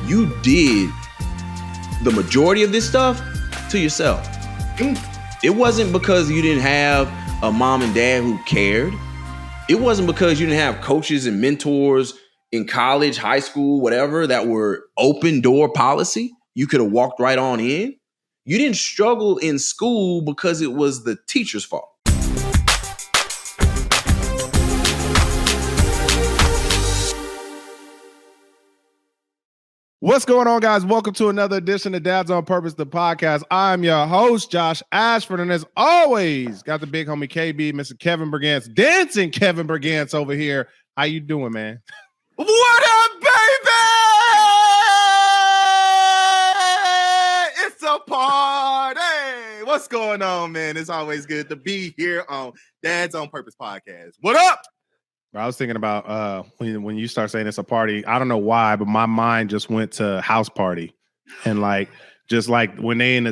you did the majority of this stuff to yourself. It wasn't because you didn't have a mom and dad who cared. It wasn't because you didn't have coaches and mentors in college, high school, whatever, that were open door policy. You could have walked right on in. You didn't struggle in school because it was the teacher's fault. What's going on, guys? Welcome to another edition of Dads on Purpose, the podcast. I'm your host, Josh Ashford, and as always, got the big homie KB, Mr. Kevin Brigance, dancing Kevin Brigance over here. How you doing, man? What up, baby? It's a party. What's going on, man? It's always good to be here on Dads on Purpose podcast. What up? I was thinking about when you start saying it's a party. I don't know why, but my mind just went to house party, and just like when they in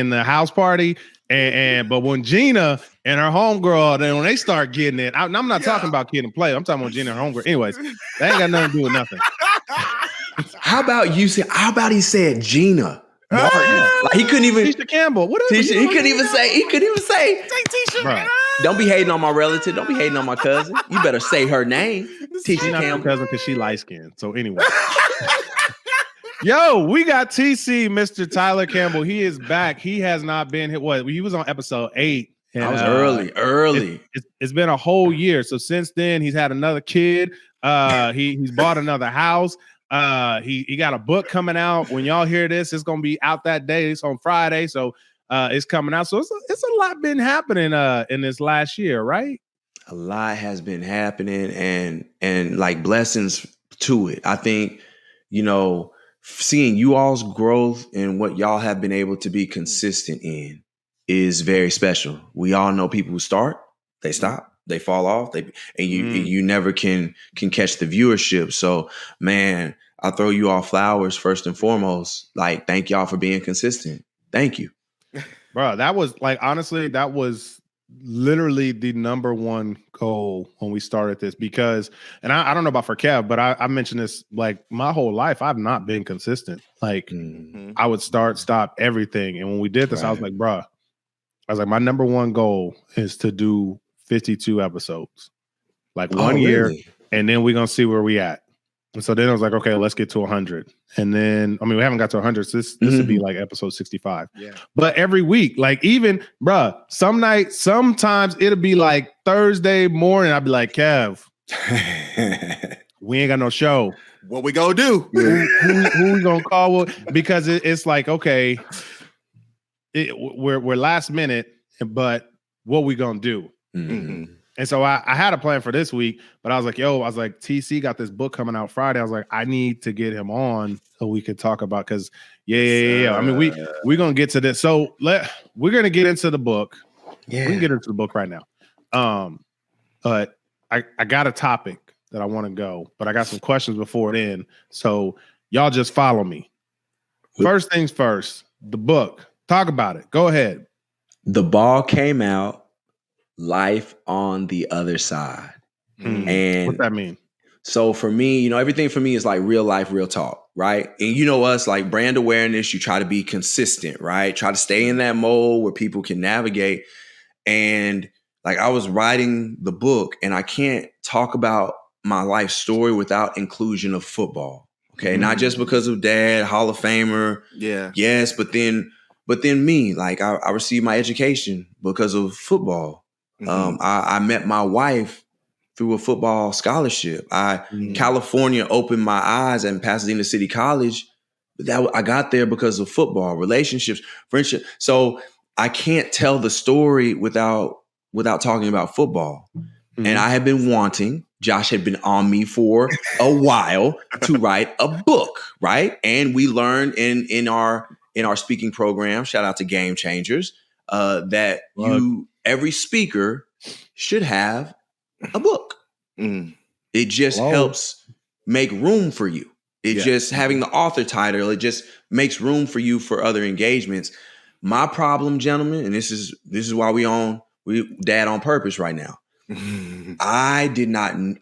the house party, and but when Gina and her homegirl, then when they start getting it, I'm not talking about kid and play. I'm talking about Gina and her homegirl. Anyways, they ain't got nothing to do with nothing. How about he said Gina Martin? Like he couldn't even Tisha Campbell. What Tisha, he couldn't even say. Tisha. Bro. Don't be hating on my relative. Don't be hating on my cousin. You better say her name. Tisha not her cousin because she light skinned. So anyway. Yo, we got TC, Mr. Tyler Campbell. He is back. He has not been hit. What? He was on episode 8. And, I was early. It's been a whole year. So since then, he's had another kid. He's bought another house. He got a book coming out. When y'all hear this, it's gonna be out that day. It's on Friday. So it's coming out. So it's a lot been happening in this last year, right? A lot has been happening and like blessings to it. I think, seeing you all's growth and what y'all have been able to be consistent in is very special. We all know people who start, they stop, they fall off, you never can catch the viewership. So, man, I throw you all flowers first and foremost. Like, thank y'all for being consistent. Thank you. Bro, that was honestly, that was literally the number one goal when we started this, because, and I don't know about for Kev, but I mentioned this, like, my whole life, I've not been consistent. Like, I would stop everything. And when we did this, right. I was like, my number one goal is to do 52 episodes, like one year. Really? And then we're going to see where we at. And so then I was like, okay, let's get to 100. And then, we haven't got to 100. So this would be like episode 65. Yeah. But every week, like even, bruh, sometimes it'll be like Thursday morning. I'll be like, Kev, we ain't got no show. What we gonna do? Who we gonna call? Because it's like, okay, we're last minute, but what we gonna do? Mm-hmm. And so I had a plan for this week, but I was like, TC got this book coming out Friday. I was like, I need to get him on so we could talk about, because yeah. We're gonna get to this. So we're gonna get into the book. Yeah, we can get into the book right now. But I got a topic that I want to go, but I got some questions before then. So y'all just follow me. First things first, the book. Talk about it. Go ahead. The ball came out. Life on the Other Side. And what's that mean? So for me, everything for me is like real life, real talk, right? And us, like brand awareness, you try to be consistent, right? Try to stay in that mode where people can navigate. And like I was writing the book, and I can't talk about my life story without inclusion of football. Okay. Not just because of dad, Hall of Famer. Yeah. Yes. But then me, like I received my education because of football. I met my wife through a football scholarship. California opened my eyes at Pasadena City College. I got there because of football, relationships, friendship. So I can't tell the story without talking about football. And I had been wanting, Josh had been on me for a while to write a book, right? And we learned in our speaking program, shout out to Game Changers, that every speaker should have a book. It just helps make room for you. Just having the author title, it just makes room for you for other engagements. My problem, gentlemen, and this is why we Dad on Purpose right now. I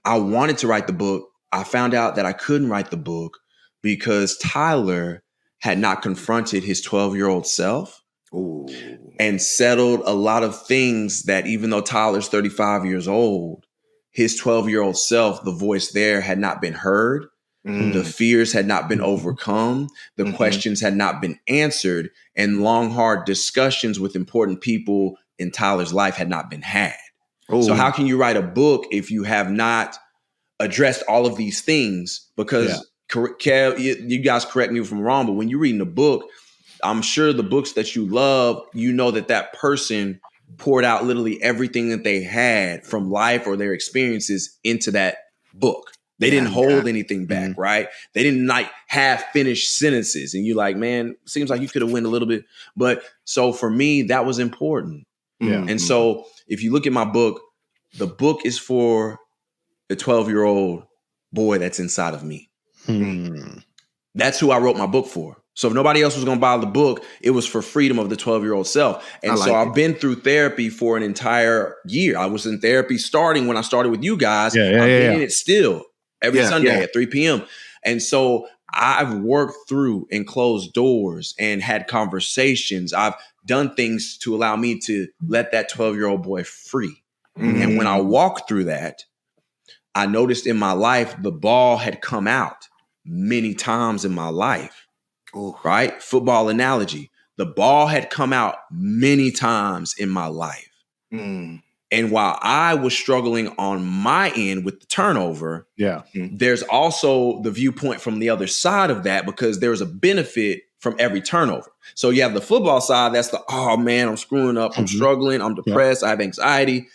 wanted to write the book. I found out that I couldn't write the book because Tyler had not confronted his 12-year-old self. Ooh. And settled a lot of things that even though Tyler's 35 years old, his 12-year-old self, the voice there had not been heard. The fears had not been overcome. The questions had not been answered. And long, hard discussions with important people in Tyler's life had not been had. Ooh. So how can you write a book if you have not addressed all of these things? Because Kev, you guys correct me if I'm wrong, but when you're reading a book, I'm sure the books that you love, you know that person poured out literally everything that they had from life or their experiences into that book. They didn't hold anything back, right? They didn't like have finished sentences. And you're like, man, seems like you could have went a little bit. But so for me, that was important. Yeah. And so if you look at my book, the book is for the 12-year-old boy that's inside of me. That's who I wrote my book for. So if nobody else was going to buy the book, it was for freedom of the 12-year-old self. And so I've been through therapy for an entire year. I was in therapy starting when I started with you guys. I've been in it still every Sunday at 3 p.m. And so I've worked through and closed doors and had conversations. I've done things to allow me to let that 12-year-old boy free. And when I walked through that, I noticed in my life, the ball had come out many times in my life. Ooh. Right? Football analogy. The ball had come out many times in my life. And while I was struggling on my end with the turnover, there's also the viewpoint from the other side of that, because there's a benefit from every turnover. So you have the football side, that's the, oh man, I'm screwing up, I'm struggling, I'm depressed, I have anxiety.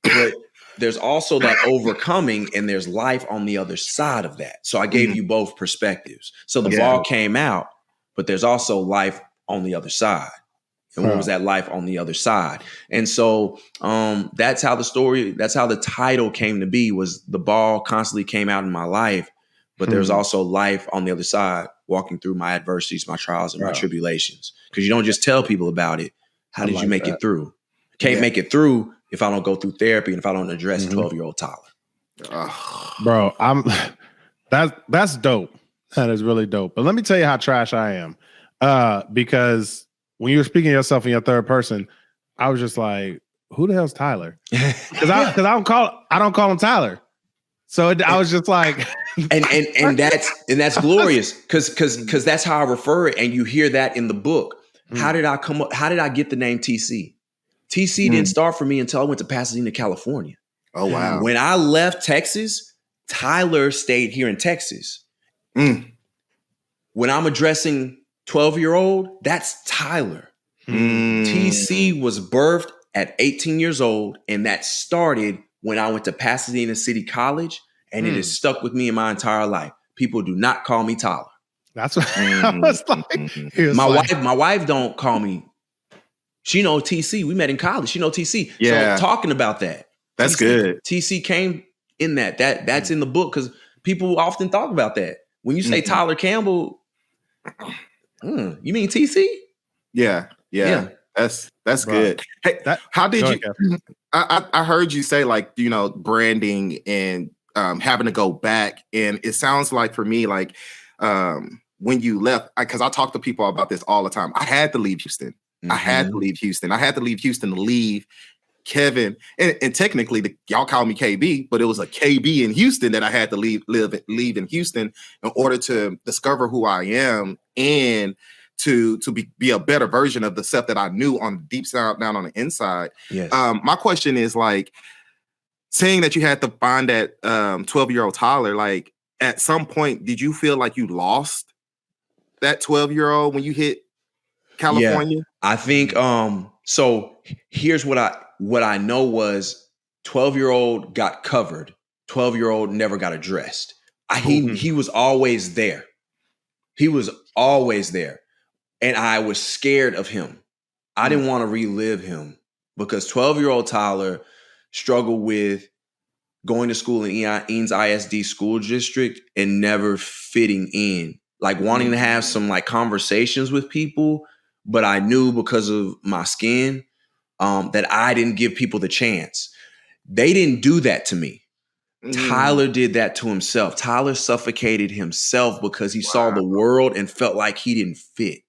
But there's also that overcoming, and there's life on the other side of that. So I gave you both perspectives. So the ball came out, but there's also life on the other side. And what was that life on the other side? And so that's how the title came to be, was the ball constantly came out in my life, but there's also life on the other side, walking through my adversities, my trials, and my tribulations. Because you don't just tell people about it. How did you make it through? Can't make it through if I don't go through therapy and if I don't address 12-year-old Tyler. Bro, that's dope. That is really dope. But let me tell you how trash I am. Because when you were speaking of yourself in your third person, I was just like, who the hell's Tyler? Because I don't call him Tyler. So I was just like, and that's glorious, because that's how I refer it, and you hear that in the book. How did I get the name TC? TC didn't start for me until I went to Pasadena, California. Oh wow! When I left Texas, Tyler stayed here in Texas. When I'm addressing 12-year-old, that's Tyler. TC was birthed at 18 years old, and that started when I went to Pasadena City College, and it has stuck with me in my entire life. People do not call me Tyler. That's what I was like. My wife don't call me. She know TC. We met in college. She know TC. Yeah. So talking about that. That's good. TC came in that's in the book, because people often talk about that. When you say Tyler Campbell, you mean TC? Yeah. That's good. Hey, how did you? I heard you say, like, branding and having to go back, and it sounds like for me, like when you left, because I talk to people about this all the time. I had to leave Houston. I had to leave Houston. I had to leave Houston to leave Kevin, and technically, y'all call me KB, but it was a KB in Houston that I had to leave in Houston in order to discover who I am and to be a better version of the stuff that I knew on the deep down on the inside. Yes. My question is, like, saying that you had to find that 12-year-old Tyler, like, at some point, did you feel like you lost that 12-year-old when you hit California? Yeah, I think so here's what I know was 12-year-old got covered. 12-year-old never got addressed. He was always there. He was always there. And I was scared of him. I didn't want to relive him, because 12-year-old Tyler struggled with going to school in Eanes ISD school district and never fitting in, like wanting to have some like conversations with people. But I knew because of my skin that I didn't give people the chance. They didn't do that to me. Tyler did that to himself. Tyler suffocated himself because he saw the world and felt like he didn't fit.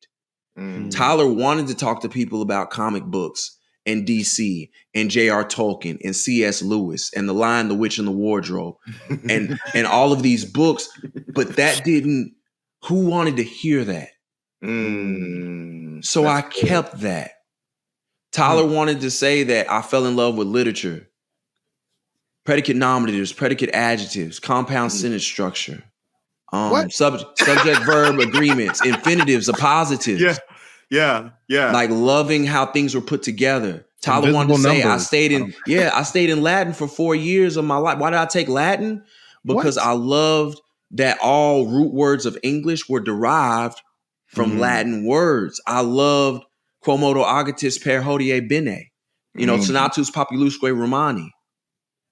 Tyler wanted to talk to people about comic books and DC and J.R. Tolkien and C.S. Lewis and The Lion, the Witch, and the Wardrobe and all of these books, but that didn't. Who wanted to hear that? So I kept that. Tyler wanted to say that I fell in love with literature. Predicate nominatives, predicate adjectives, compound sentence structure, subject verb agreements, infinitives, appositives. Yeah. Like loving how things were put together. Tyler wanted to say I stayed in Latin for 4 years of my life. Why did I take Latin? Because I loved that all root words of English were derived from Latin words. I loved quomodo agatis per hodie bene. Senatus populusque Romani.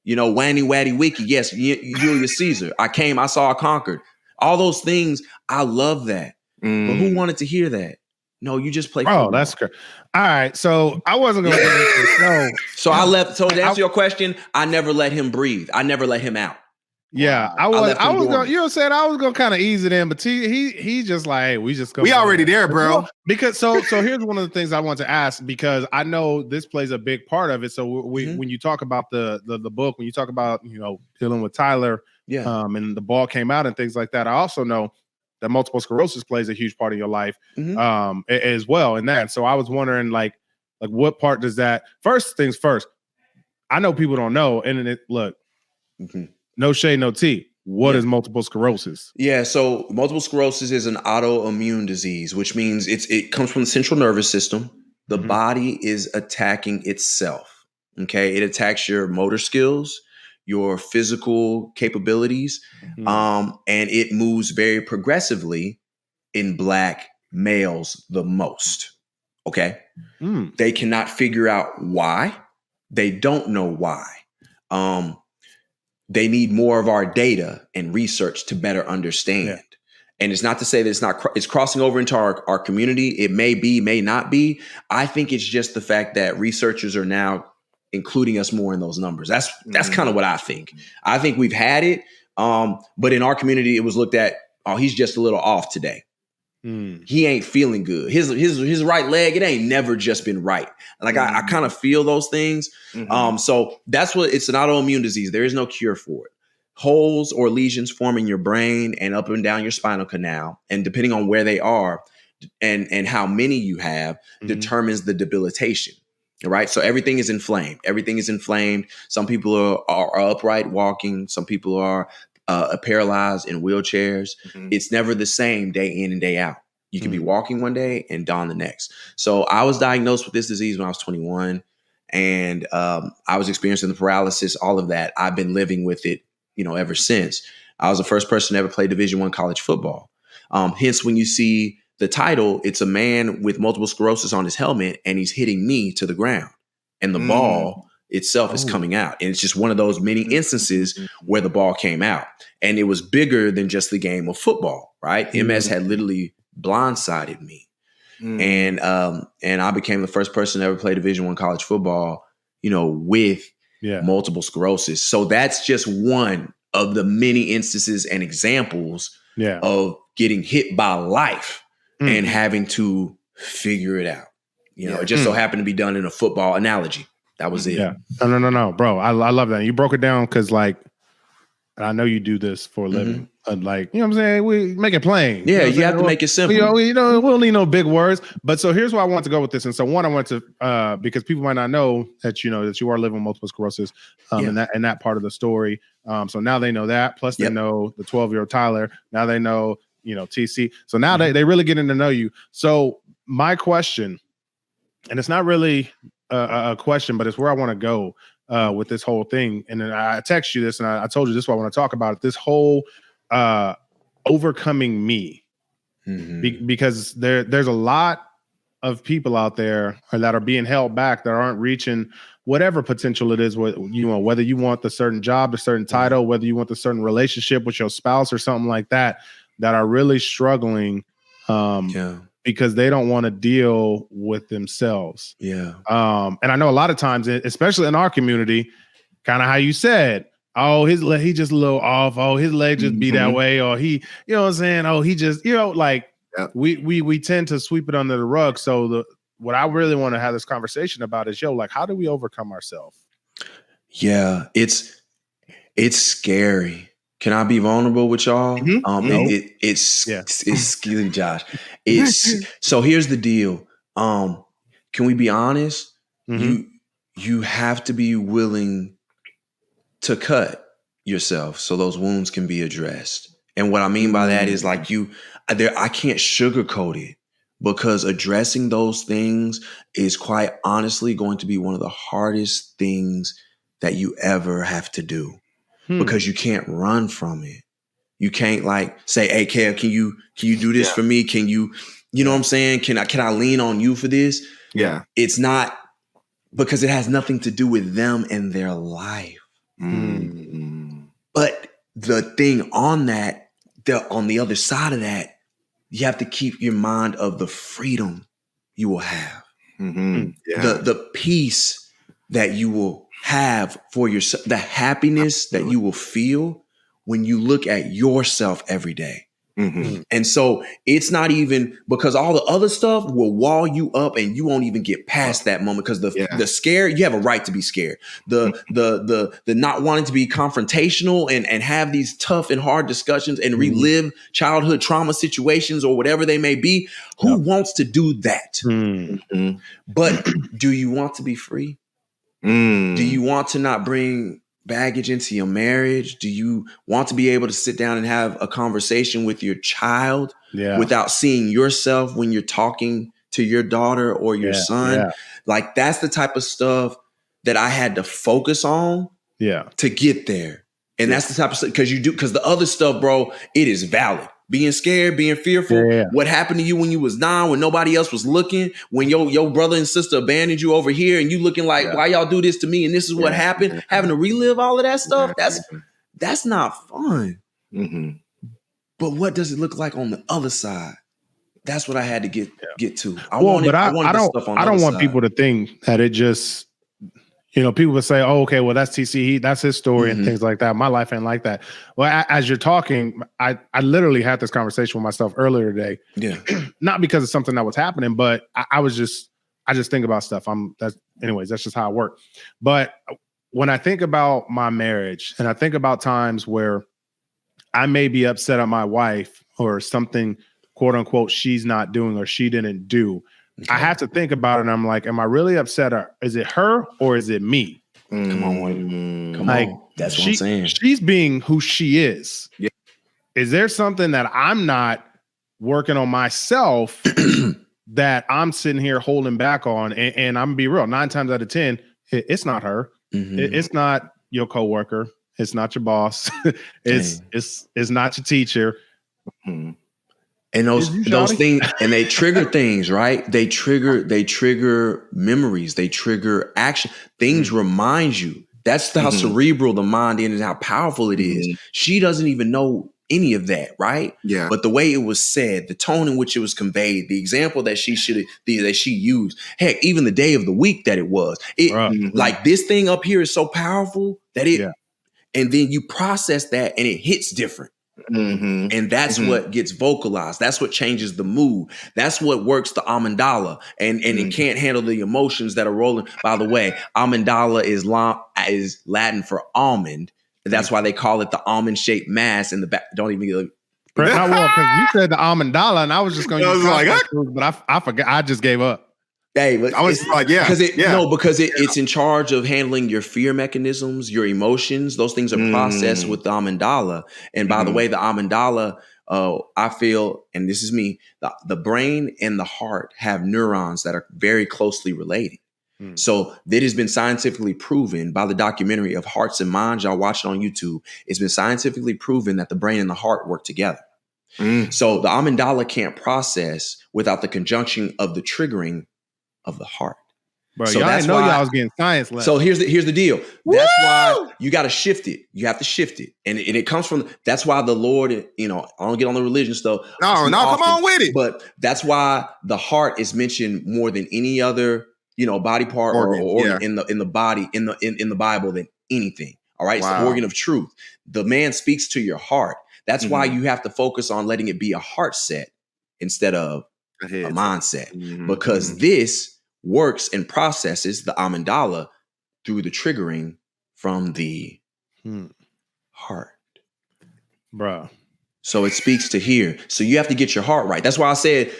Wanny Waddy Wiki. Yes, Julius Caesar. I saw, I conquered. All those things. I love that. But who wanted to hear that? No, you just play football. Oh, that's good. All right. So I wasn't going to get into this. No. So I left. So to answer your question, I never let him breathe. I never let him out. Yeah, I was going. You know what I'm saying? I was going to kind of ease it in, but he just like, hey, we just go. We already there, bro. Because so here's one of the things I want to ask, because I know this plays a big part of it. So when you talk about the book, when you talk about dealing with Tyler, and the ball came out and things like that, I also know that multiple sclerosis plays a huge part of your life, as well. In that, so I was wondering, like what part does that? First things first, I know people don't know, and look. No shade, no tea. What is multiple sclerosis? Yeah, so multiple sclerosis is an autoimmune disease, which means it comes from the central nervous system. The body is attacking itself. Okay, it attacks your motor skills, your physical capabilities, and it moves very progressively in Black males the most. Okay, they cannot figure out why. They don't know why. They need more of our data and research to better understand. Yeah. And it's not to say that it's crossing over into our community. It may be, may not be. I think it's just the fact that researchers are now including us more in those numbers. That's kind of what I think. I think we've had it. But in our community, it was looked at, oh, he's just a little off today. He ain't feeling good. His right leg, it ain't never just been right. Like I kind of feel those things. So that's what it's an autoimmune disease. There is no cure for it. Holes or lesions form in your brain and up and down your spinal canal, and depending on where they are and how many you have determines the debilitation. Right. So everything is inflamed. Everything is inflamed. Some people are upright walking. Some people are paralyzed in wheelchairs. It's never the same day in and day out. You can be walking one day and dawn the next. So I was diagnosed with this disease when I was 21, and I was experiencing the paralysis, all of that. I've been living with it, ever since. I was the first person to ever play Division I college football. Hence, when you see the title, it's a man with multiple sclerosis on his helmet, and he's hitting me to the ground, and the ball itself is coming out. And it's just one of those many instances where the ball came out, and it was bigger than just the game of football, right? MS had literally blindsided me. And I became the first person to ever play Division I college football, with multiple sclerosis. So that's just one of the many instances and examples of getting hit by life and having to figure it out. It just so happened to be done in a football analogy. That was it. Yeah. No, bro. I love that. You broke it down because, I know you do this for a living. You know what I'm saying? We make it plain. Yeah, you have to make it simple. We don't need no big words. But so here's where I want to go with this. And so one, I want to because people might not know that that you are living with multiple sclerosis in that part of the story. So now they know that. Plus they know the 12-year-old Tyler. Now they know TC. So now they really getting to know you. So my question, and it's not really a question, but it's where I want to go with this whole thing. And then I text you this, and I told you this is what I want to talk about. This whole overcoming me, because there's a lot of people out there that are being held back, that aren't reaching whatever potential it is. Whether you want the certain job, the certain title, whether you want the certain relationship with your spouse or something like that, that are really struggling. Because they don't want to deal with themselves. Yeah. And I know a lot of times, especially in our community, kind of how you said, oh, he just a little off. Oh, his leg just be that way. Or he, you know what I'm saying? Oh, he just, like we tend to sweep it under the rug. So what I really want to have this conversation about is, like, how do we overcome ourselves? Yeah, it's scary. Can I be vulnerable with y'all? It's scary, Josh. So here's the deal. Can we be honest? You have to be willing to cut yourself so those wounds can be addressed. And what I mean by that is, like, I can't sugarcoat it, because addressing those things is quite honestly going to be one of the hardest things that you ever have to do, because you can't run from it. You can't, like, say, hey, Kev, can you do this for me? Can you know what I'm saying? Can I lean on you for this? Yeah. It's not, because it has nothing to do with them and their life. But the thing on that, on the other side of that, you have to keep your mind of the freedom you will have. The peace that you will have for yourself, the happiness that you will feel when you look at yourself every day. And so it's not even, because all the other stuff will wall you up and you won't even get past that moment, because the scare, you have a right to be scared. The not wanting to be confrontational and have these tough and hard discussions and relive childhood trauma situations or whatever they may be. Who wants to do that? But do you want to be free? Do you want to not bring baggage into your marriage? Do you want to be able to sit down and have a conversation with your child without seeing yourself when you're talking to your daughter or your son? Like, that's the type of stuff that I had to focus on to get there. And that's the type of stuff, because the other stuff, bro, it is valid. Being scared, being fearful. What happened to you when you was 9, when nobody else was looking, when your brother and sister abandoned you over here and you looking like, why y'all do this to me? And this is what happened. Having to relive all of that stuff. That's not fun. But what does it look like on the other side? That's what I had to get to. I don't want people to think that it just, people would say, oh, okay, well, that's TC. That's his story and things like that. My life ain't like that. Well, as you're talking, I literally had this conversation with myself earlier today. Yeah. Not because of something that was happening, but I just think about stuff. That's just how I work. But when I think about my marriage and I think about times where I may be upset at my wife or something, quote unquote, she's not doing or she didn't do, I have to think about it, and I'm like, am I really upset? Or is it her or is it me? Come on. That's what I'm saying. She's being who she is. Yeah. Is there something that I'm not working on myself that I'm sitting here holding back on? And I'm gonna be real, 9 times out of 10, it's not her. It's not your coworker. It's not your boss. It's not your teacher. And those things, and they trigger things, right? They trigger memories. They trigger action. Things remind you. That's how cerebral the mind is and how powerful it is. She doesn't even know any of that, right? Yeah. But the way it was said, the tone in which it was conveyed, the example that she used, heck, even the day of the week that it was, like, this thing up here is so powerful that and then you process that and it hits different. And that's what gets vocalized. That's what changes the mood. That's what works the amandala. And it can't handle the emotions that are rolling. By the way, amandala is Latin for almond. That's why they call it the almond-shaped mass in the back. Don't even get not well, because you said the amandala, and I was just going to use but I forgot. I just gave up. Hey, but I was like, because it's in charge of handling your fear mechanisms, your emotions. Those things are processed with the amandala. And by the way, the amandala, I feel, and this is me, the brain and the heart have neurons that are very closely related. So that has been scientifically proven by the documentary of Hearts and Minds. Y'all watch it on YouTube. It's been scientifically proven that the brain and the heart work together. So the amandala can't process without the conjunction of the triggering of the heart. Bro, so y'all know y'all was getting science lessons. So here's the deal. That's why you got to shift it. You have to shift it. And it comes from, that's why the Lord, I don't get on the religion stuff. No, come on with it. But that's why the heart is mentioned more than any other, body part or organ in the body, in the Bible than anything. All right. It's the organ of truth. The man speaks to your heart. That's why you have to focus on letting it be a heart set instead of a mindset, because this works and processes the amygdala through the triggering from the heart. Bruh. So it speaks to here. So you have to get your heart right. That's why I said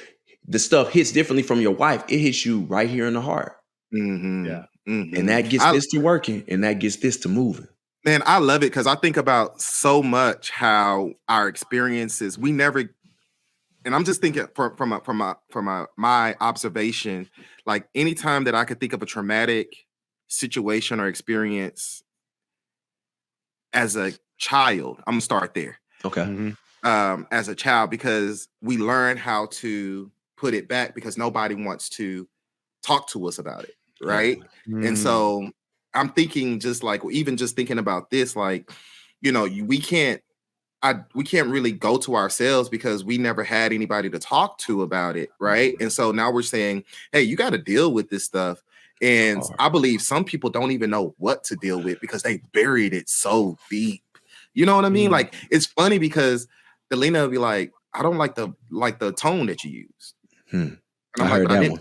the stuff hits differently from your wife. It hits you right here in the heart. Yeah. And that gets this to working, and that gets this to moving. Man, I love it because I think about so much how our experiences, we never, and I'm just thinking from my observation, like anytime that I could think of a traumatic situation or experience as a child, I'm gonna start there. Okay. As a child, because we learn how to put it back because nobody wants to talk to us about it, right? And so I'm thinking even just thinking about this, like, you know, we can't really go to ourselves because we never had anybody to talk to about it, right? And so now we're saying, hey, you got to deal with this stuff. And I believe some people don't even know what to deal with because they buried it so deep. You know what I mean? Like, it's funny because Delina will be like, I don't like the tone that you used. And I'm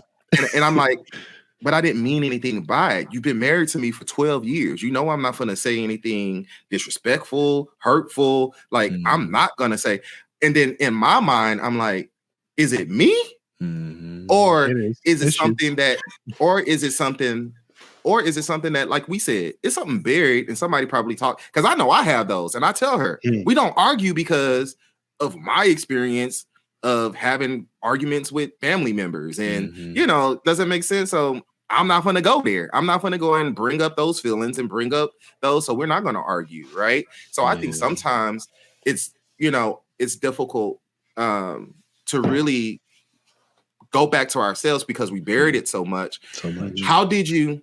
and I'm like, but I didn't mean anything by it. You've been married to me for 12 years. You know I'm not going to say anything disrespectful, hurtful. Like, I'm not going to say. And then in my mind, I'm like, is it me? Or is it something that, like we said, it's something buried and somebody probably talked? Because I know I have those. And I tell her, we don't argue because of my experience of having arguments with family members. And, you know, doesn't make sense. So I'm not going to go there. I'm not going to go and bring up those feelings and bring up those. So we're not going to argue. Right. So I think sometimes it's, you know, it's difficult to really go back to ourselves because we buried it so much. How did you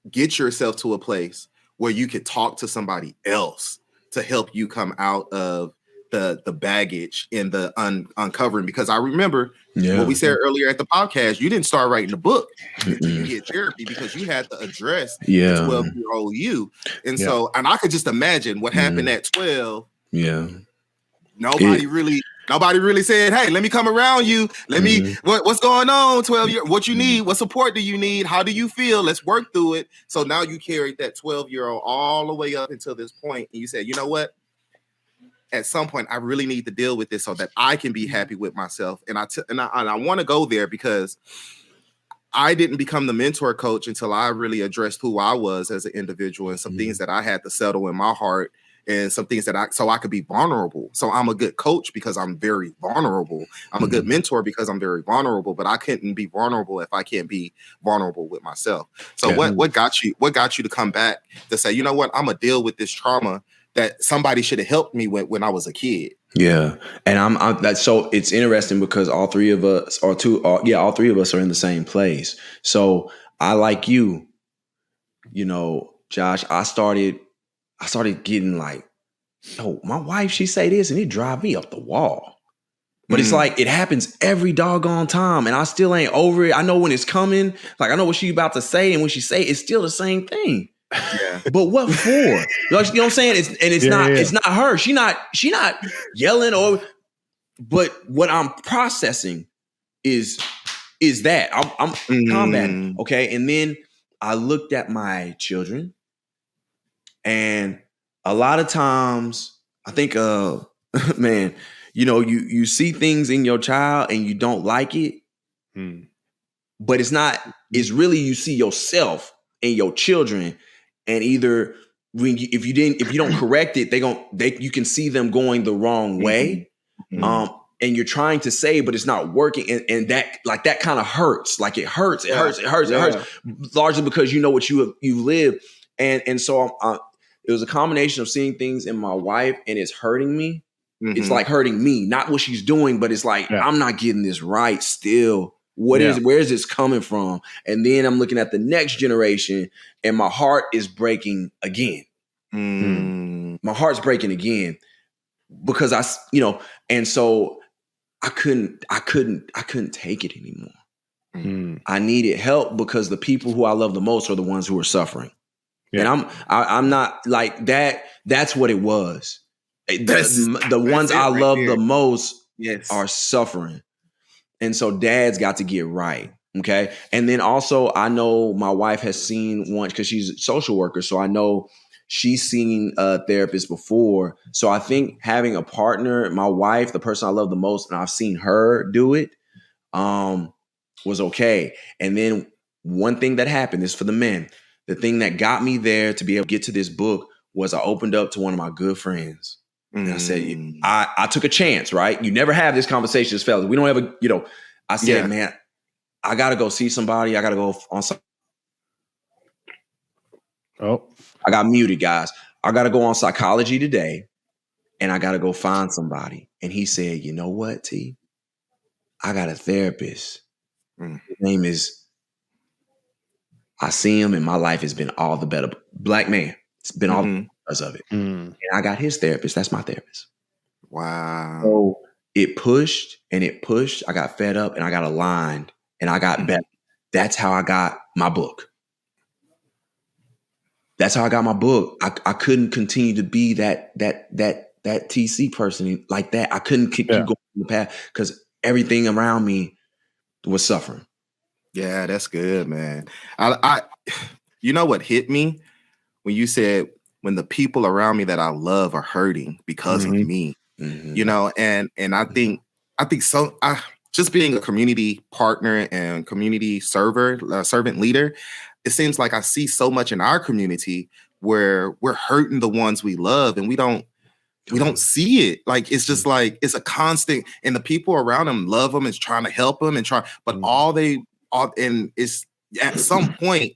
get yourself to a place where you could talk to somebody else to help you come out of the baggage and the uncovering? Because I remember what we said earlier at the podcast, you didn't start writing the book until you get therapy because you had to address the 12-year-old you. And so, and I could just imagine what happened at 12. Nobody really said, hey, let me come around you. Let me, what's going on, 12 years? What you need? What support do you need? How do you feel? Let's work through it. So now you carried that 12-year-old all the way up until this point, and you said, you know what? At some point, I really need to deal with this so that I can be happy with myself. And I want to go there because I didn't become the mentor coach until I really addressed who I was as an individual and some things that I had to settle in my heart and some things that I could be vulnerable. So I'm a good coach because I'm very vulnerable. I'm a good mentor because I'm very vulnerable, but I couldn't be vulnerable if I can't be vulnerable with myself. So what got you to come back to say, you know what, I'm gonna deal with this trauma that somebody should have helped me with when I was a kid? Yeah. And I'm that's so it's interesting because all three of us are in the same place. So I, like you know, Josh, I started getting like, oh, my wife, she say this and it drive me up the wall. But it's like, it happens every doggone time and I still ain't over it. I know when it's coming. Like, I know what she about to say. And when she say it, it's still the same thing. Yeah. But what for? You know what I'm saying? It's not her. She not yelling but what I'm processing is that I'm combating. Okay. And then I looked at my children, and a lot of times I think, man, you know, you see things in your child and you don't like it, but it's really, you see yourself in your children. And either if you don't correct it, you can see them going the wrong way. And you're trying to say, but it's not working. And that kind of hurts. Like it hurts. It hurts. Largely because you know what you lived. And so it was a combination of seeing things in my wife and it's hurting me. It's like hurting me, not what she's doing, but it's like, I'm not getting this right still. Where is this coming from? And then I'm looking at the next generation and my heart is breaking again. My heart's breaking again because and so I couldn't take it anymore. I needed help because the people who I love the most are the ones who are suffering. And I'm not like that. That's what it was. The ones I love the most are suffering. And so dads got to get right. Okay. And then also I know my wife has seen one because she's a social worker. So I know she's seen a therapist before. So I think having a partner, my wife, the person I love the most, and I've seen her do it, was okay. And then one thing that happened is for the men. The thing that got me there to be able to get to this book was I opened up to one of my good friends. And I said, I took a chance, right? You never have this conversation as fellas. We don't ever, I said, man, I got to go see somebody. I got to go on some. Oh, I got muted, guys. I got to go on Psychology Today and I got to go find somebody. And he said, you know what, T? I got a therapist. His name is, I see him and my life has been all the better. Black man. It's been all because of it. And I got his therapist. That's my therapist. Wow. So it pushed and it pushed. I got fed up and I got aligned and I got better. That's how I got my book. That's how I got my book. I couldn't continue to be that TC person like that. I couldn't keep going the path because everything around me was suffering. Yeah, that's good, man. I you know what hit me when you said when the people around me that I love are hurting because of me, and I think so. Just being a community partner and community servant leader, it seems like I see so much in our community where we're hurting the ones we love and we don't see it. Like, it's just like, it's a constant, and the people around them love them and trying to help them but and it's at some point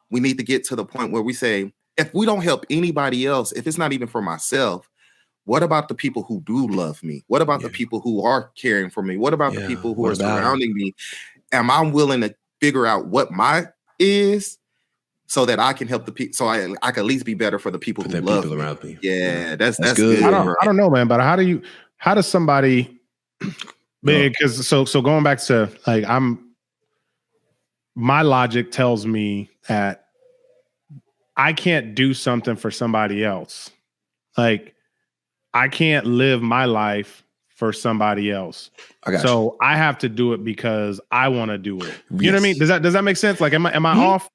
we need to get to the point where we say, if we don't help anybody else, if it's not even for myself, what about the people who do love me? What about the people who are caring for me? What about the people who are surrounding me? Am I willing to figure out what my is so that I can help the people, so I can at least be better for the people who love me. Around me. Yeah, that's good. I don't know, man, but how does somebody, because so going back to like, my logic tells me that I can't do something for somebody else. Like, I can't live my life for somebody else. So I have to do it because I want to do it. You know what I mean? Does that make sense? Like, am I off?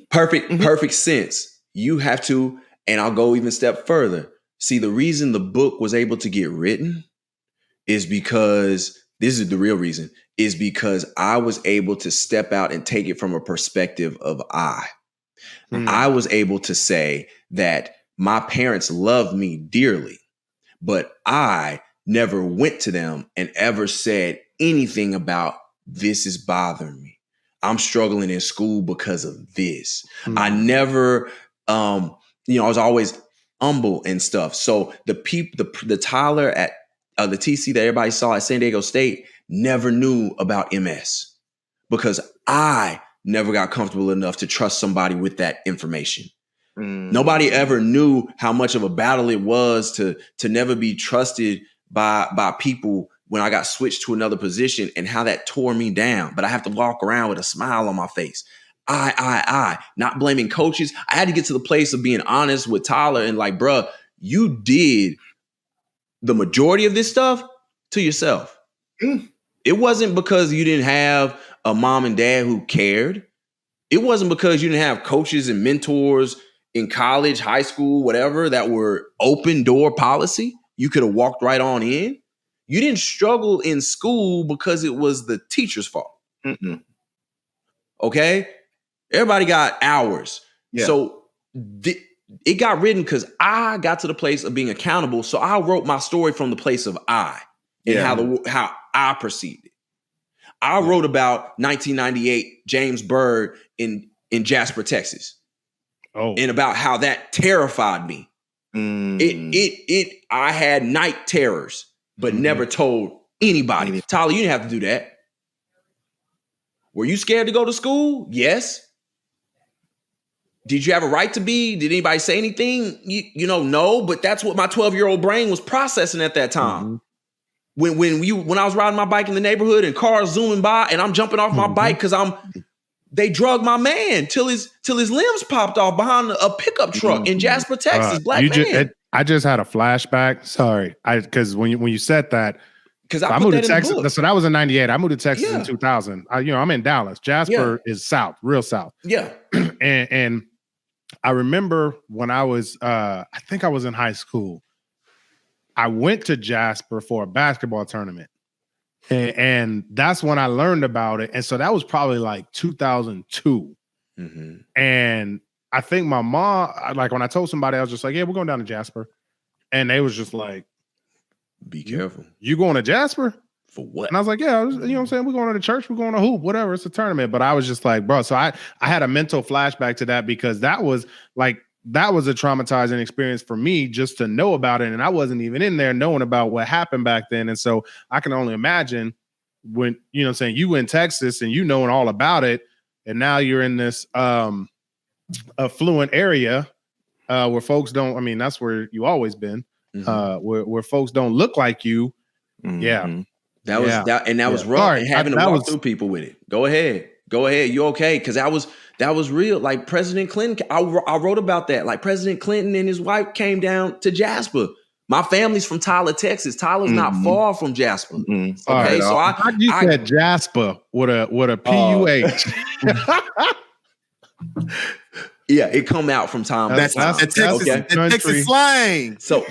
Perfect sense. You have to, and I'll go even a step further. See, the reason the book was able to get written is because, this is the real reason, is because I was able to step out and take it from a perspective of I. I was able to say that my parents love me dearly, but I never went to them and ever said anything about this is bothering me. I'm struggling in school because of this. I never, I was always humble and stuff. So the Tyler at the TC that everybody saw at San Diego State never knew about MS because I never got comfortable enough to trust somebody with that information. Nobody ever knew how much of a battle it was to never be trusted by people when I got switched to another position and how that tore me down. But I have to walk around with a smile on my face. I, not blaming coaches. I had to get to the place of being honest with Tyler and like, bruh, you did the majority of this stuff to yourself. It wasn't because you didn't have a mom and dad who cared. It wasn't because you didn't have coaches and mentors in college, high school, whatever, that were open door policy. You could have walked right on in. You didn't struggle in school because it was the teacher's fault. Okay? Everybody got hours. Yeah. So it got written because I got to the place of being accountable. So I wrote my story from the place of I and how I perceived it. I wrote about 1998 James Byrd in Jasper, Texas. And about how that terrified me. I had night terrors, but never told anybody. Tyler, you didn't have to do that. Were you scared to go to school? Yes. Did you have a right to be? Did anybody say anything? No, but that's what my 12-year-old brain was processing at that time. When I was riding my bike in the neighborhood and cars zooming by and I'm jumping off my bike because I'm they drugged my man till his limbs popped off behind a pickup truck in Jasper, Texas. Black man. I just had a flashback. Sorry, because when you said that, because I moved to Texas. So that was in '98. I moved to Texas in 2000. I'm in Dallas. Jasper is south, real south. Yeah, and I remember when I was, I think I was in high school. I went to Jasper for a basketball tournament. And that's when I learned about it. And so that was probably like 2002. Mm-hmm. And I think my mom, like when I told somebody, I was just like, yeah, we're going down to Jasper. And they was just like, be careful. You going to Jasper? For what? And I was like, yeah, you know what I'm saying? We're going to the church. We're going to hoop, whatever. It's a tournament. But I was just like, bro. So I had a mental flashback to that because that was a traumatizing experience for me just to know about it. And I wasn't even in there knowing about what happened back then. And so I can only imagine when, you know what I'm saying, you in Texas and you knowing all about it. And now you're in this affluent area where folks don't, I mean, that's where you always been, where folks don't look like you. Mm-hmm. Yeah. That was rough. Sorry, and having to walk through people with it. Go ahead. You okay? Because that was real. Like President Clinton, I wrote about that. Like President Clinton and his wife came down to Jasper. My family's from Tyler, Texas. Tyler's not far from Jasper. Mm-hmm. Okay, right, so I said Jasper with a PUH. Yeah, it come out from time to time. That's Texas slang. So,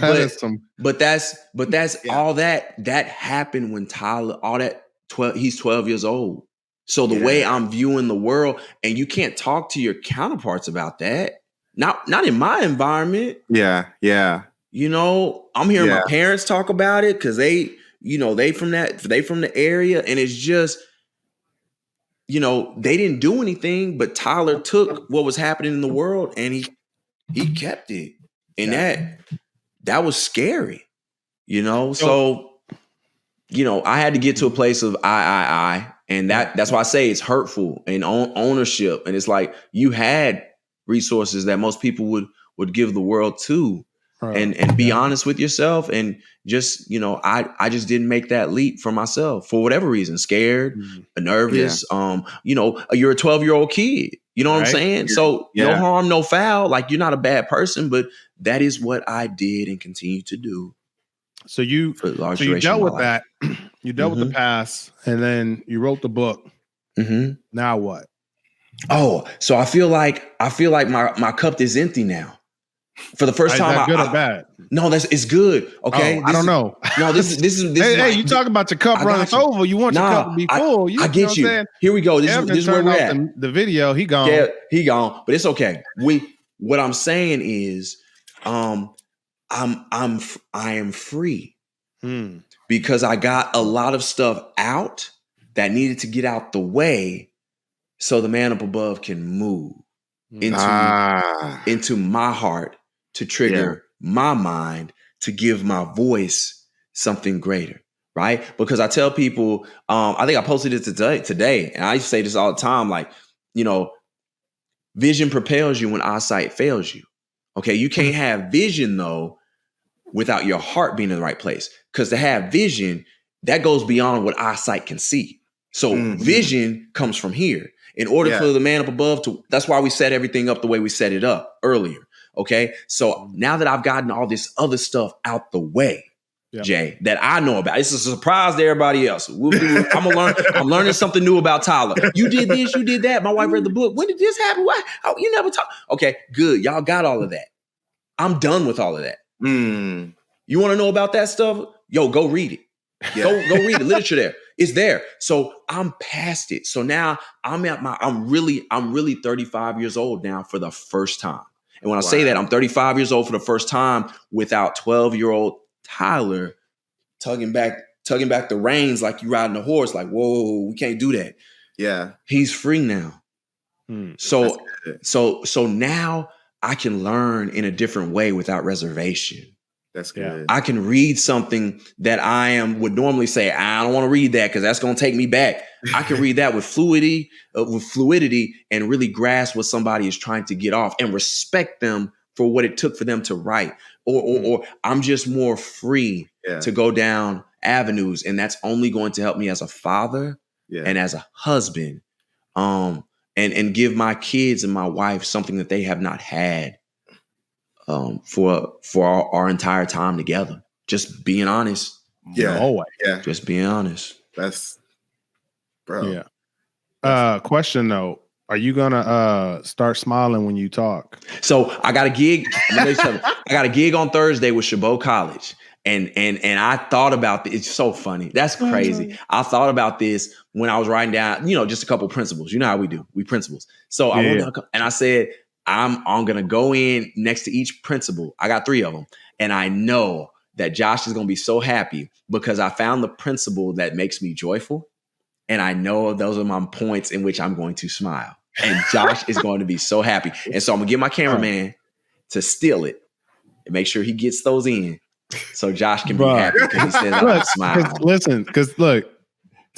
but that's all that happened when Tyler, all that 12, he's 12 years old. So the way I'm viewing the world, and you can't talk to your counterparts about that. Not in my environment. Yeah. You know, I'm hearing my parents talk about it because they from the area, and it's just, you know, they didn't do anything, but Tyler took what was happening in the world and he kept it. And that was scary, you know? So, you know, I had to get to a place of I. And that's why I say it's hurtful and ownership. And it's like you had resources that most people would give the world to. And be honest with yourself, and just, you know, I just didn't make that leap for myself for whatever reason, scared, nervous. You know, you're a 12-year-old kid. You know what I'm saying? So no harm, no foul. Like, you're not a bad person, but that is what I did and continue to do. So you dealt with that. You dealt with the past, and then you wrote the book. Mm-hmm. Now what? Oh, so I feel like my cup is empty now. For the first time, is that good or bad? No, it's good. Okay, I don't know. No, this is. Hey, you talk about your cup running over. You want your cup to be full. I get you. Saying? Here we go. This is where we're at. The video, he gone. Yeah, he gone. But it's okay. What I'm saying is, I am free because I got a lot of stuff out that needed to get out the way, so the man up above can move into my heart. To trigger my mind, to give my voice something greater, right? Because I tell people, I think I posted it today, and I used to say this all the time, like, you know, vision propels you when eyesight fails you. Okay, you can't have vision, though, without your heart being in the right place. Because to have vision, that goes beyond what eyesight can see. So vision comes from here. In order for the man up above that's why we set everything up the way we set it up earlier. Okay, so now that I've gotten all this other stuff out the way, Jay, that I know about, it's a surprise to everybody else. I'm learning something new about Tyler. You did this, you did that. My wife read the book. When did this happen? Why? Oh, you never talk. Okay, good. Y'all got all of that. I'm done with all of that. You want to know about that stuff? Yo, go read it. Yeah. Go read the literature there. It's there. So I'm past it. So now I'm really 35 years old now for the first time. And when I say that, I'm 35 years old for the first time without 12-year-old Tyler tugging back the reins like you riding a horse. Like, whoa, we can't do that. Yeah. He's free now. So now I can learn in a different way without reservation. That's good. I can read something that would normally say, I don't want to read that because that's going to take me back. I can read that with fluidity and really grasp what somebody is trying to get off and respect them for what it took for them to write. Or I'm just more free to go down avenues. And that's only going to help me as a father and as a husband. And and give my kids and my wife something that they have not had for our entire time together. Just being honest. Yeah. Always. Yeah. Just being honest. That's bro. Yeah. Question though. Are you gonna start smiling when you talk? So I got a gig. I got a gig on Thursday with Chabot College. And I thought about this. It's so funny. That's crazy. I thought about this when I was writing down, just a couple principles. You know how we do. We principles. So I wrote down, and I said, I'm gonna go in next to each principle. I got 3 of them. And I know that Josh is gonna be so happy because I found the principle that makes me joyful. And I know those are my points in which I'm going to smile. And Josh is going to be so happy. And so I'm gonna get my cameraman to steal it and make sure he gets those in. So Josh can be happy because he says I smile. Listen, because look,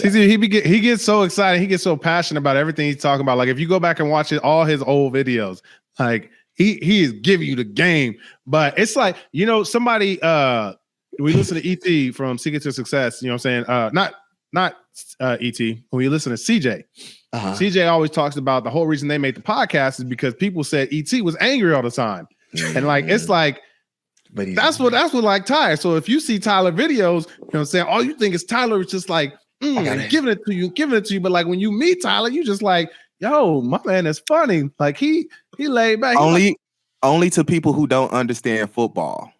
he gets so excited, he gets so passionate about everything he's talking about. Like if you go back and watch all his old videos, like he is giving you the game. But it's like, somebody we listen to ET from Secret to Success, you know what I'm saying? Not ET, when you listen to CJ. CJ always talks about the whole reason they made the podcast is because people said ET was angry all the time. And like it's like, but that's what like Tyler. So if you see Tyler videos, you know what I'm saying, all you think is Tyler is just like giving it to you. But like when you meet Tyler, you just like, yo, my man is funny. Like he laid back. Only to people who don't understand football.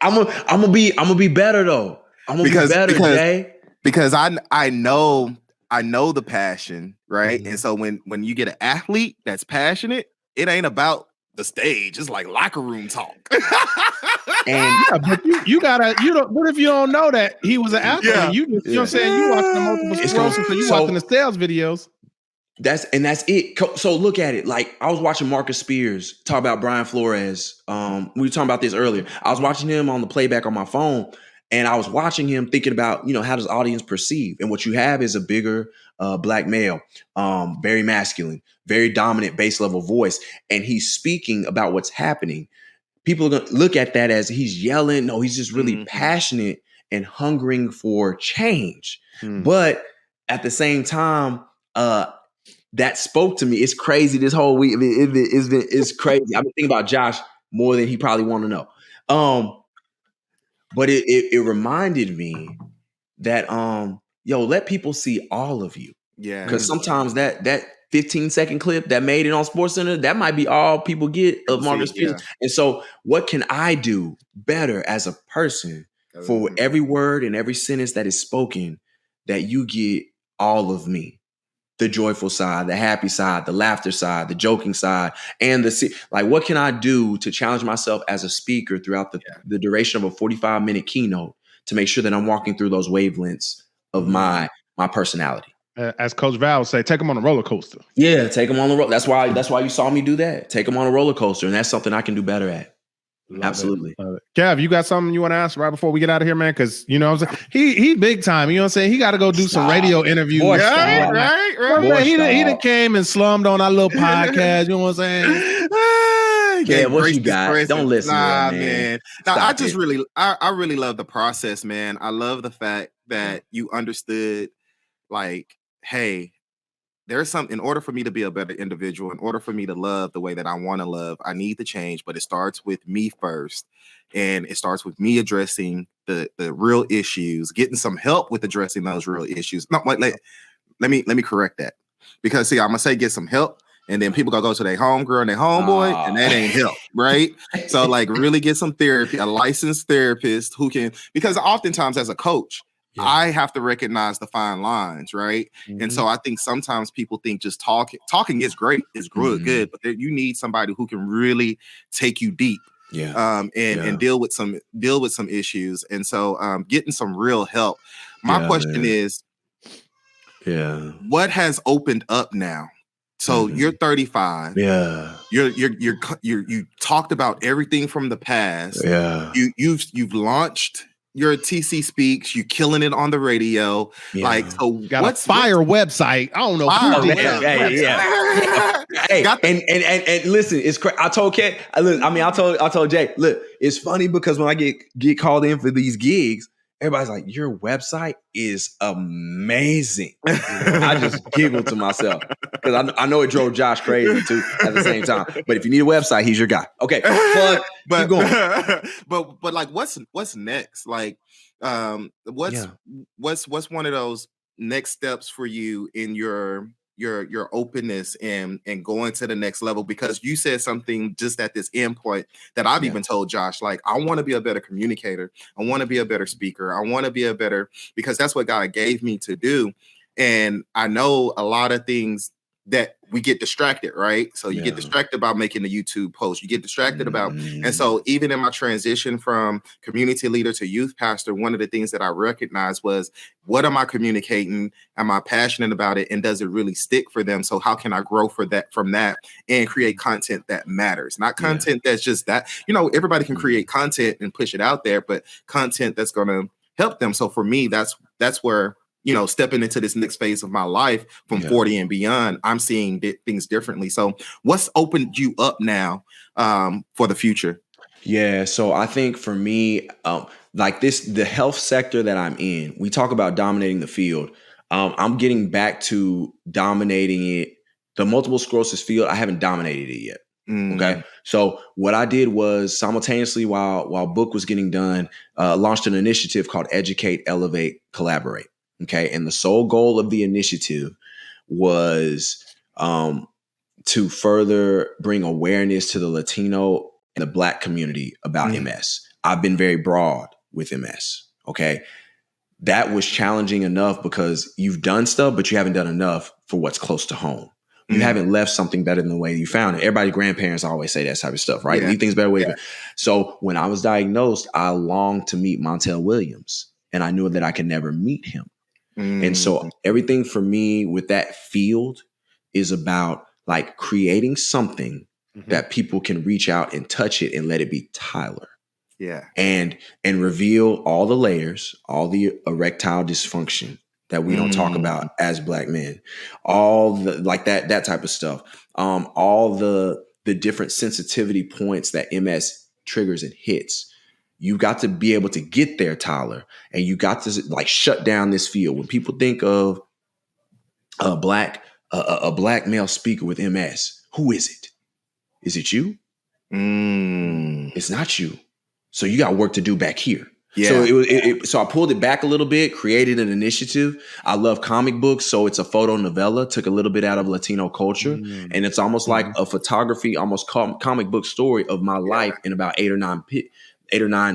I'm gonna be better though. I'm gonna be better, Jay. Because I know the passion, right? Mm-hmm. And so when you get an athlete that's passionate, it ain't about the stage. It's like locker room talk. But what if you don't know that he was an athlete? Yeah. You know what I'm saying? You watching the multiple sclerosis, so you watching the sales videos. That's it. So look at it. Like I was watching Marcus Spears talk about Brian Flores. We were talking about this earlier. I was watching him on the playback on my phone, and I was watching him thinking about, how does the audience perceive? And what you have is a bigger black male, very masculine, very dominant base level voice. And he's speaking about what's happening. People are going to look at that as he's yelling. No, he's just really passionate and hungering for change. But at the same time, that spoke to me. It's crazy this whole week. I mean, it's crazy. I've been thinking about Josh more than he probably want to know. But it reminded me that, let people see all of you. Yeah. Because sometimes that 15-second clip that made it on SportsCenter, that might be all people get of Marcus Spears. Yeah. And so what can I do better as a person for every word and every sentence that is spoken, that you get all of me? The joyful side, the happy side, the laughter side, the joking side, and what can I do to challenge myself as a speaker throughout the duration of a 45-minute keynote to make sure that I'm walking through those wavelengths of my personality? As Coach Val would say, take them on a roller coaster. Yeah, take them on the roller. That's why you saw me do that. Take them on a roller coaster, and that's something I can do better at. Absolutely. Love it. Kev, you got something you want to ask right before we get out of here, man? Because you know what I'm saying, he big time. You know what I'm saying? He got to go do some radio interviews. Right. He done came and slummed on our little podcast. You know what I'm saying? Yeah, what you got? Don't listen. Nah, to man. Now, I really love the process, man. I love the fact that you understood, like, hey, there's something, in order for me to be a better individual, in order for me to love the way that I want to love, I need to change, but it starts with me first. And it starts with me addressing the real issues, getting some help with addressing those real issues. No, let me correct that. Because see, I'm gonna say get some help, and then people gonna go to their homegirl and their homeboy, and that ain't help, right? So like really get some therapy, a licensed therapist who can, because oftentimes as a coach, I have to recognize the fine lines, right? And so I think sometimes people think just talking is great, is good, but you need somebody who can really take you deep, and deal with some issues. And so getting some real help. My question is, what has opened up now? So you're 35. Yeah. You talked about everything from the past. Yeah. You've launched your TC Speaks, you killing it on the radio. Yeah. Like, so got a fire website. I don't know. And listen, it's crazy. I told Jay, look, it's funny because when I get called in for these gigs, everybody's like, your website is amazing. I just giggled to myself because I know it drove Josh crazy too at the same time. But if you need a website, he's your guy. Okay, but keep going. but like, what's next? Like, what's one of those next steps for you in your openness and going to the next level? Because you said something just at this end point that I've even told Josh, like, I want to be a better communicator. I want to be a better speaker. I want to be a better, because that's what God gave me to do. And I know a lot of things that we get distracted, right? So you get distracted about making the YouTube post. You get distracted about, and so even in my transition from community leader to youth pastor, one of the things that I recognized was, what am I communicating? Am I passionate about it? And does it really stick for them? So how can I grow from that and create content that matters? Not content that's just that, everybody can create content and push it out there, but content that's going to help them. So for me, that's where, stepping into this next phase of my life from 40 and beyond, I'm seeing things differently. So what's opened you up now for the future? Yeah. So I think for me, the health sector that I'm in, we talk about dominating the field. I'm getting back to dominating it. The multiple sclerosis field, I haven't dominated it yet. Okay. So what I did was simultaneously while book was getting done, launched an initiative called Educate, Elevate, Collaborate. Okay. And the sole goal of the initiative was to further bring awareness to the Latino and the Black community about MS. I've been very broad with MS. Okay. That was challenging enough because you've done stuff, but you haven't done enough for what's close to home. You haven't left something better than the way you found it. Everybody's grandparents always say that type of stuff, right? Leave things better way. So when I was diagnosed, I longed to meet Montel Williams, and I knew that I could never meet him. And so everything for me with that field is about like creating something that people can reach out and touch it and let it be Tyler. Yeah. And reveal all the layers, all the erectile dysfunction that we don't talk about as Black men, all the like that type of stuff, all the different sensitivity points that MS triggers and hits. You got to be able to get there, Tyler, and you got to like shut down this field. When people think of a black male speaker with MS, who is it? Is it you? It's not you. So you got work to do back here. Yeah. So so I pulled it back a little bit, created an initiative. I love comic books, so it's a photo novella, took a little bit out of Latino culture, and it's almost like a photography, almost comic book story of my life in about 8 or 9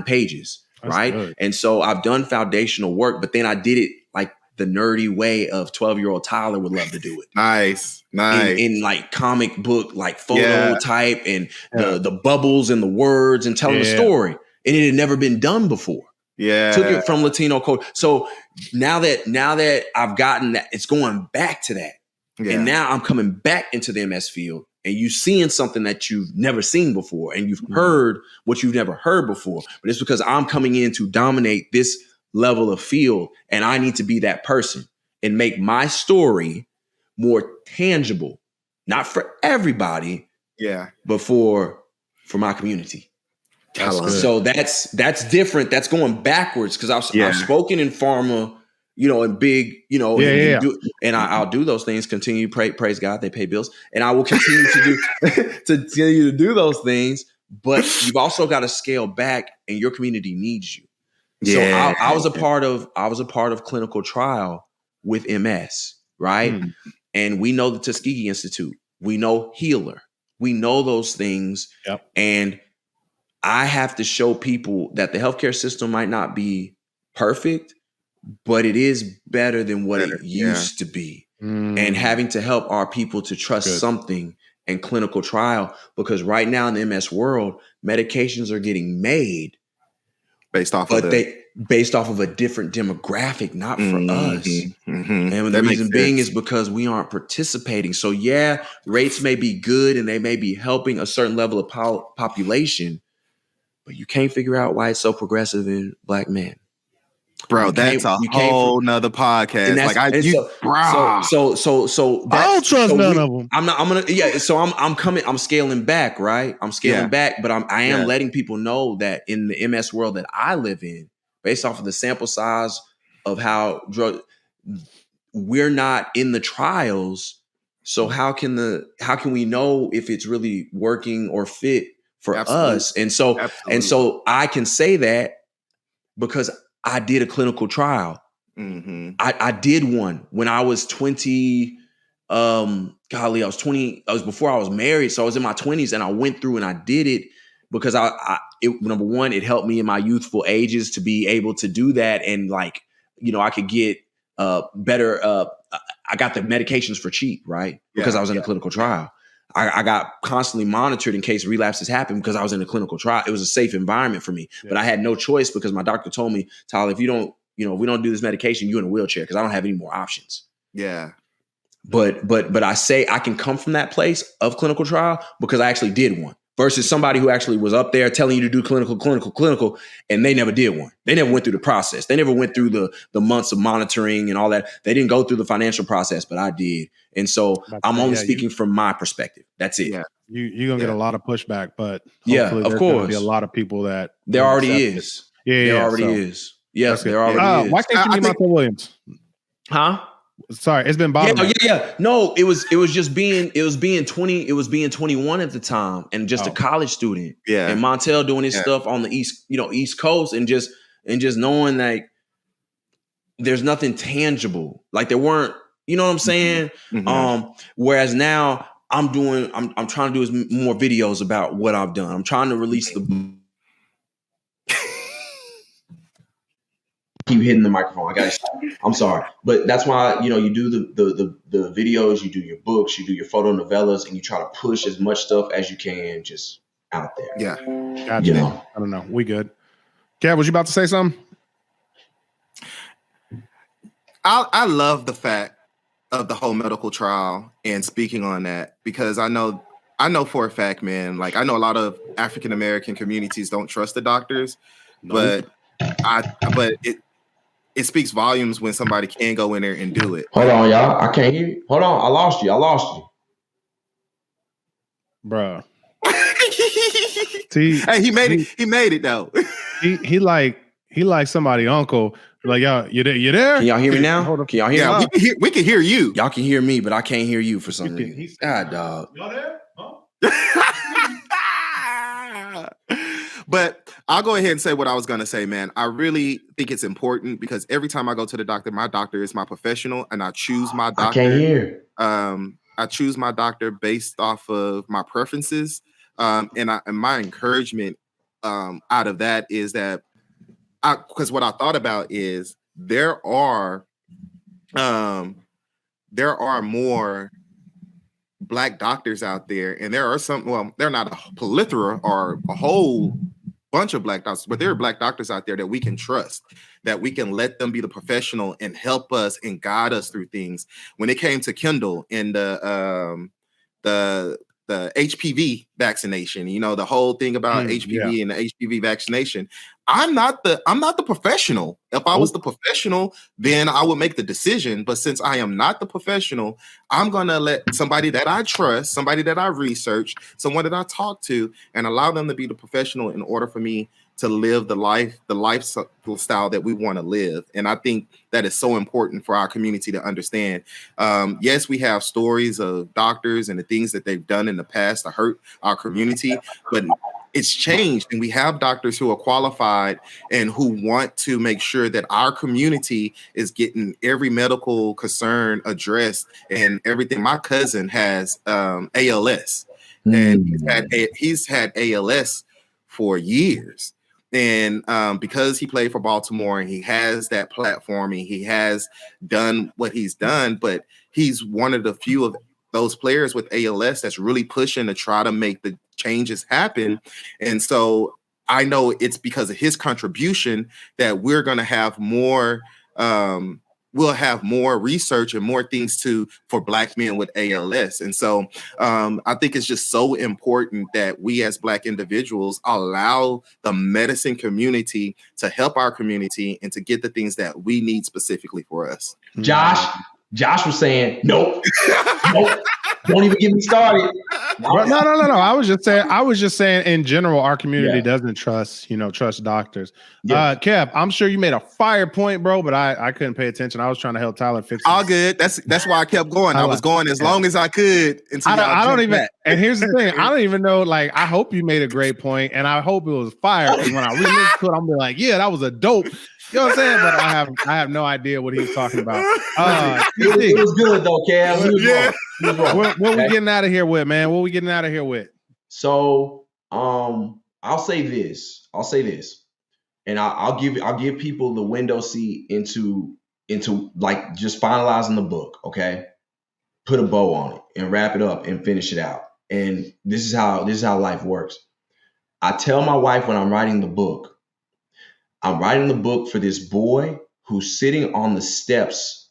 pages. That's right. Good. And so I've done foundational work, but then I did it like the nerdy way of 12-year-old Tyler would love to do it. Nice. In like comic book, like photo type and the bubbles and the words and telling the story. And it had never been done before. Yeah. Took it from Latino culture. So now that I've gotten that, it's going back to that. Yeah. And now I'm coming back into the MS field and you seeing something that you've never seen before. And you've heard what you've never heard before. But it's because I'm coming in to dominate this level of field. And I need to be that person and make my story more tangible. Not for everybody. Yeah. But for my community. So that's different. That's going backwards because I've spoken in pharma, and big, and I'll do those things. Continue, praise God, they pay bills, and I will continue to do those things. But you've also got to scale back, and your community needs you. Yeah. So I was a part of clinical trial with MS, right? And we know the Tuskegee Institute, we know Healer, we know those things, and I have to show people that the healthcare system might not be perfect, but it is better than what it used to be. And having to help our people to trust something in clinical trial, because right now in the MS world, medications are getting made based off of a different demographic, not for us. And the reason being is because we aren't participating. So rates may be good and they may be helping a certain level of population, but you can't figure out why it's so progressive in Black men. Bro, that's a whole nother podcast. So I don't trust none of them. I'm scaling back, right? I'm scaling back, but I am letting people know that in the MS world that I live in, based off of the sample size of how we're not in the trials. So how can we know if it's really working or fit for us? And so I can say that because I did a clinical trial. Mm-hmm. I did one when I was 20. I was 20. I was before I was married, so I was in my 20s, and I went through and I did it because number one, it helped me in my youthful ages to be able to do that, and like, you know, I could get better. I got the medications for cheap, right? Because I was in a clinical trial. I got constantly monitored in case relapses happened because I was in a clinical trial. It was a safe environment for me, but I had no choice because my doctor told me, Tyler, if we don't do this medication, you're in a wheelchair because I don't have any more options. Yeah. But I say I can come from that place of clinical trial because I actually did one versus somebody who actually was up there telling you to do clinical, and they never did one. They never went through the process. They never went through the months of monitoring and all that. They didn't go through the financial process, but I did. And so I'm only speaking from my perspective. That's it. Yeah. You're going to get a lot of pushback, but hopefully there's going to be a lot of people that there already is. There already is. Yes, there already is. Why can't you be Montel Williams? Huh? Sorry, it's been bothering me. Yeah. No, it was just being 20. It was being 21 at the time, and just a college student. Yeah, and Montel doing his stuff on the East Coast, and just knowing like there's nothing tangible. Like there weren't. You know what I'm saying? Mm-hmm. Whereas now I'm trying to do more videos about what I've done. I'm trying to release the. Keep hitting the microphone. I'm sorry, but that's why you do the videos, you do your books, you do your photo novellas, and you try to push as much stuff as you can just out there. Yeah, gotcha. I don't know. We good. Cav, was you about to say something? I love the fact of the whole medical trial and speaking on that because I know for a fact, man. Like I know a lot of African American communities don't trust the doctors, but it speaks volumes when somebody can go in there and do it. Hold on, y'all. I can't hear you. Hold on. I lost you. Bruh. Hey, he made it. He made it though. he like somebody uncle. Like, y'all, you there? Can y'all hear me now? Can y'all hear me? We can hear you. Y'all can hear me, but I can't hear you for some reason. God, dog. Y'all there? Huh? But I'll go ahead and say what I was going to say, man. I really think it's important because every time I go to the doctor, my doctor is my professional and I choose my doctor. I can't hear. I choose my doctor based off of my preferences. And my encouragement out of that is that because what I thought about is there are more Black doctors out there, and there are some. Well, they're not a plethora or a whole bunch of Black doctors, but there are Black doctors out there that we can trust, that we can let them be the professional and help us and guide us through things. When it came to Kendall and the HPV vaccination, the whole thing about HPV and the HPV vaccination. I'm not the professional. If I was the professional, then I would make the decision. But since I am not the professional, I'm going to let somebody that I trust, somebody that I research, someone that I talk to, and allow them to be the professional in order for me to live the lifestyle that we want to live. And I think that is so important for our community to understand. Yes, we have stories of doctors and the things that they've done in the past to hurt our community, but it's changed, and we have doctors who are qualified and who want to make sure that our community is getting every medical concern addressed and everything. My cousin has ALS, and he's had ALS for years. And because he played for Baltimore and he has that platform and he has done what he's done, but he's one of the few of those players with ALS that's really pushing to try to make the changes happen. And so I know it's because of his contribution that we're going to have more, we'll have more research and more things for Black men with ALS. And so I think it's just so important that we as Black individuals allow the medicine community to help our community and to get the things that we need specifically for us. Josh was saying, nope. Don't even get me started. No. I was just saying in general, our community doesn't trust doctors. Yeah. Kev, I'm sure you made a fire point, bro, but I couldn't pay attention. I was trying to help Tyler fix it. All good. That's why I kept going. I was going as long as I could until I don't even back. And here's the thing, I don't even know, like, I hope you made a great point, and I hope it was fire. Because when I re-listen to it, I'm be like, yeah, that was a dope. You know what I'm saying? But I have no idea what he's talking about. It was good though, Cam. What we getting out of here with, man? What we getting out of here with? So, I'll say this, and I'll give people the window seat into like just finalizing the book. Okay, put a bow on it and wrap it up and finish it out. And this is how life works. I tell my wife when I'm writing the book, I'm writing the book for this boy who's sitting on the steps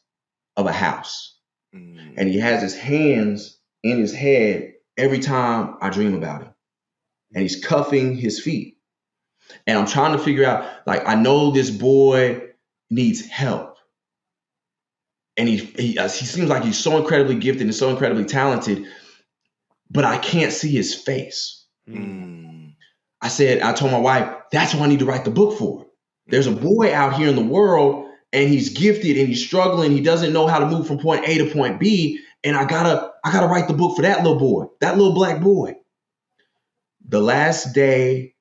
of a house. And he has his hands in his head every time I dream about him. And he's cuffing his feet. And I'm trying to figure out, like, I know this boy needs help. And he seems like he's so incredibly gifted and so incredibly talented, but I can't see his face. I told my wife, that's what I need to write the book for. There's a boy out here in the world and he's gifted and he's struggling. He doesn't know how to move from point A to point B. And I gotta write the book for that little boy, that little black boy. The last day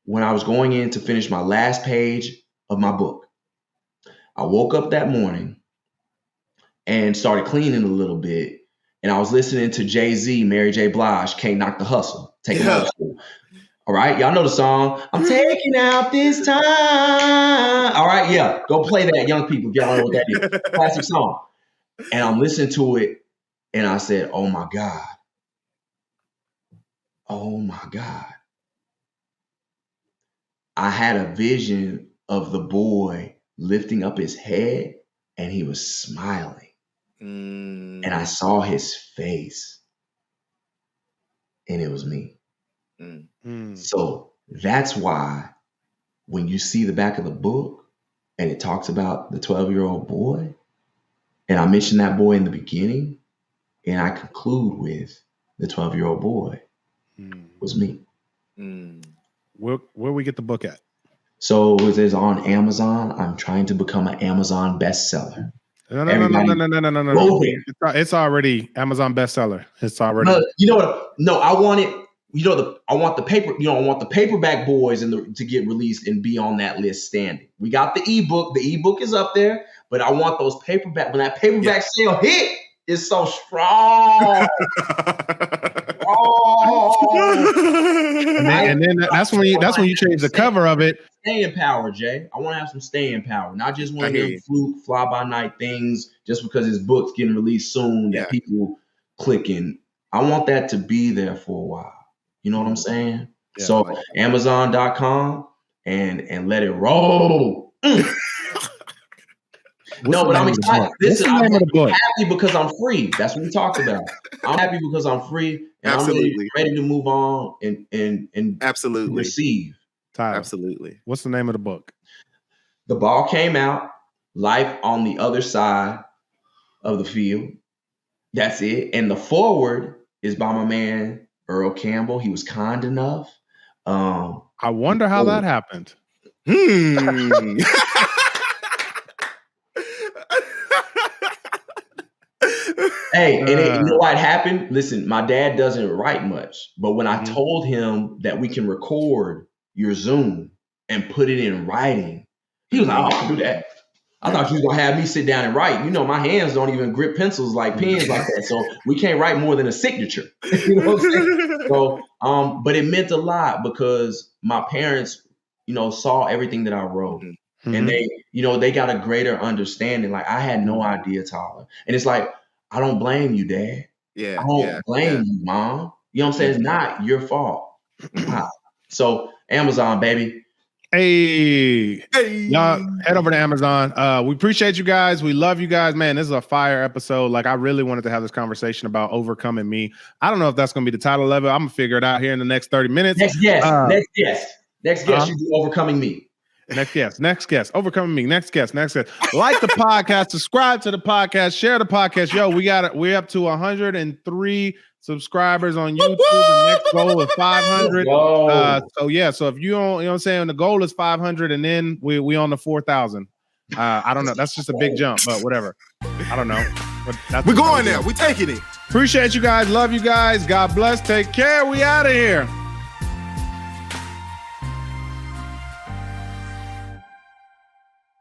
when I was going in to finish my last page of my book, I woke up that morning and started cleaning a little bit. And I was listening to Jay-Z, Mary J. Blige, Can't Knock the Hustle, Taking Old School. All right, y'all know the song. I'm taking out this time. All right, yeah, go play that, young people, if y'all know what that is. Classic song. And I'm listening to it, and I said, oh my God. Oh my God. I had a vision of the boy lifting up his head, and he was smiling. And I saw his face, and it was me. So that's why when you see the back of the book and it talks about the 12-year-old boy, and I mentioned that boy in the beginning, and I conclude with the 12-year-old boy was me. Where we get the book at? So it is on Amazon. I'm trying to become an Amazon bestseller. No. It's already Amazon bestseller. It's already. You know what? No, I want it. I want the paper. I want the paperback boys to get released and be on that list standing. We got the ebook. The ebook is up there, but I want those paperback. When that paperback sale hit, it's so strong. And then that's when you change the cover of it. Staying power, Jay. I want to have some staying power, not just one of them fluke fly by night things. Just because his book's getting released soon that people clicking. I want that to be there for a while. You know what I'm saying? Yeah, so Amazon.com and let it roll. No, but I'm excited. Listen, I'm happy because I'm free. That's what we talked about. I'm happy because I'm free and I'm ready to move on and absolutely receive. Tyler, absolutely. What's the name of the book? The Ball Came Out, Life on the Other Side of the Field. That's it. And the foreword is by my man, Earl Campbell. He was kind enough. I wonder how that happened. Hey, and you know what happened? Listen, my dad doesn't write much, but when I told him that we can record your Zoom and put it in writing, he was like, oh, I can do that. I thought you was going to have me sit down and write. You know, my hands don't even grip pencils like pens like that. So we can't write more than a signature. You know what I'm saying? So, but it meant a lot because my parents, saw everything that I wrote. And they, they got a greater understanding. Like, I had no idea, Tyler. And it's like, I don't blame you, Dad. Yeah. I don't blame you, Mom. You know what I'm saying? It's not your fault. So Amazon, baby. Hey, y'all head over to Amazon. We appreciate you guys. We love you guys, man. This is a fire episode. Like, I really wanted to have this conversation about overcoming me. I don't know if that's going to be the title of it. I'm gonna figure it out here in the next 30 minutes. Next guest. You do Overcoming Me. Next guest. Overcoming me. Next guest. Like the podcast, subscribe to the podcast, share the podcast. Yo, we're up to 103 subscribers on YouTube. The next goal is 500. So if you don't, you know what I'm saying, the goal is 500, and then we on the 4,000. I don't know. That's just a big jump, but whatever. I don't know. We're going there. We're taking it. Appreciate you guys. Love you guys. God bless. Take care. We out of here.